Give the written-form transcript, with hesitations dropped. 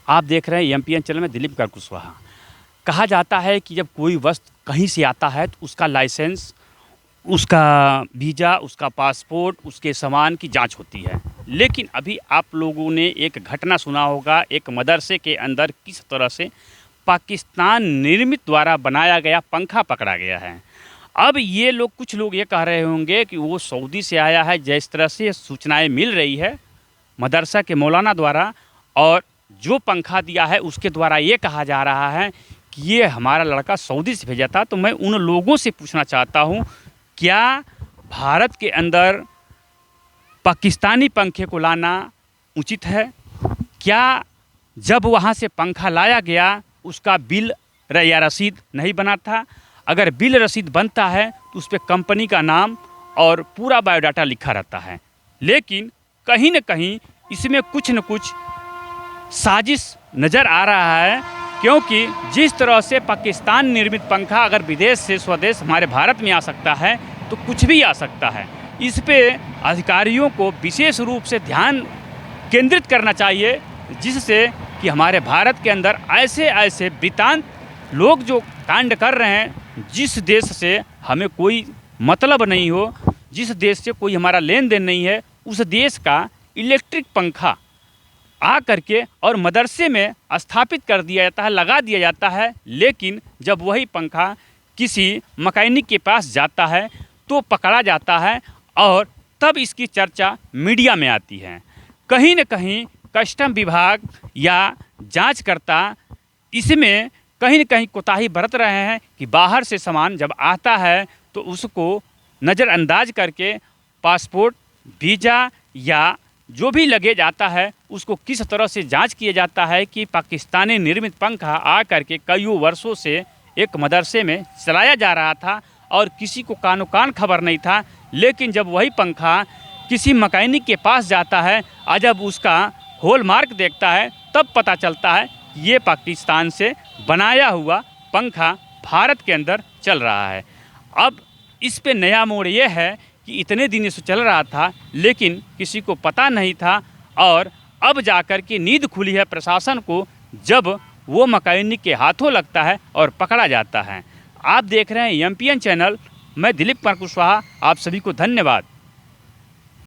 आप देख रहे हैं एमपीएन चैनल में दिलीप कुमार कुशवाहा। कहा जाता है कि जब कोई वस्तु कहीं से आता है तो उसका लाइसेंस, उसका वीज़ा, उसका पासपोर्ट, उसके सामान की जांच होती है। लेकिन अभी आप लोगों ने एक घटना सुना होगा, एक मदरसे के अंदर किस तरह से पाकिस्तान निर्मित द्वारा बनाया गया पंखा पकड़ा गया है। अब ये लोग, कुछ लोग ये कह रहे होंगे कि वो सऊदी से आया है, जिस तरह से सूचनाएं मिल रही है मदरसा के मौलाना द्वारा, और जो पंखा दिया है उसके द्वारा ये कहा जा रहा है कि ये हमारा लड़का सऊदी से भेजा था। तो मैं उन लोगों से पूछना चाहता हूँ, क्या भारत के अंदर पाकिस्तानी पंखे को लाना उचित है? क्या जब वहाँ से पंखा लाया गया उसका बिल या रसीद नहीं बना था? अगर बिल रसीद बनता है तो उस पर कंपनी का नाम और पूरा बायोडाटा लिखा रहता है। लेकिन कहीं न कहीं इसमें कुछ न कुछ साजिश नज़र आ रहा है, क्योंकि जिस तरह से पाकिस्तान निर्मित पंखा अगर विदेश से स्वदेश हमारे भारत में आ सकता है तो कुछ भी आ सकता है। इस पे अधिकारियों को विशेष रूप से ध्यान केंद्रित करना चाहिए, जिससे कि हमारे भारत के अंदर ऐसे ऐसे वृतांत लोग जो कांड कर रहे हैं, जिस देश से हमें कोई मतलब नहीं हो, जिस देश से कोई हमारा लेन देन नहीं है, उस देश का इलेक्ट्रिक पंखा आ करके और मदरसे में स्थापित कर दिया जाता है, लगा दिया जाता है। लेकिन जब वही पंखा किसी मैकेनिक के पास जाता है तो पकड़ा जाता है और तब इसकी चर्चा मीडिया में आती है। कहीं न कहीं कस्टम विभाग या जांचकर्ता इसमें कहीं न कहीं कोताही बरत रहे हैं कि बाहर से सामान जब आता है तो उसको नज़रअंदाज करके पासपोर्ट, वीज़ा या जो भी लगेज आता है उसको किस तरह से जांच किया जाता है कि पाकिस्तानी निर्मित पंखा आ करके कई वर्षों से एक मदरसे में चलाया जा रहा था और किसी को कानो कान खबर नहीं था। लेकिन जब वही पंखा किसी मैकेनिक के पास जाता है और जब उसका हॉलमार्क देखता है तब पता चलता है कि ये पाकिस्तान से बनाया हुआ पंखा भारत के अंदर चल रहा है। अब इस पे नया मोड़ ये है कि इतने दिन से चल रहा था लेकिन किसी को पता नहीं था, और अब जाकर के नींद खुली है प्रशासन को जब वो मैकेनिक के हाथों लगता है और पकड़ा जाता है। आप देख रहे हैं एमपीएन चैनल, मैं दिलीप कुमार कुशवाहा, आप सभी को धन्यवाद।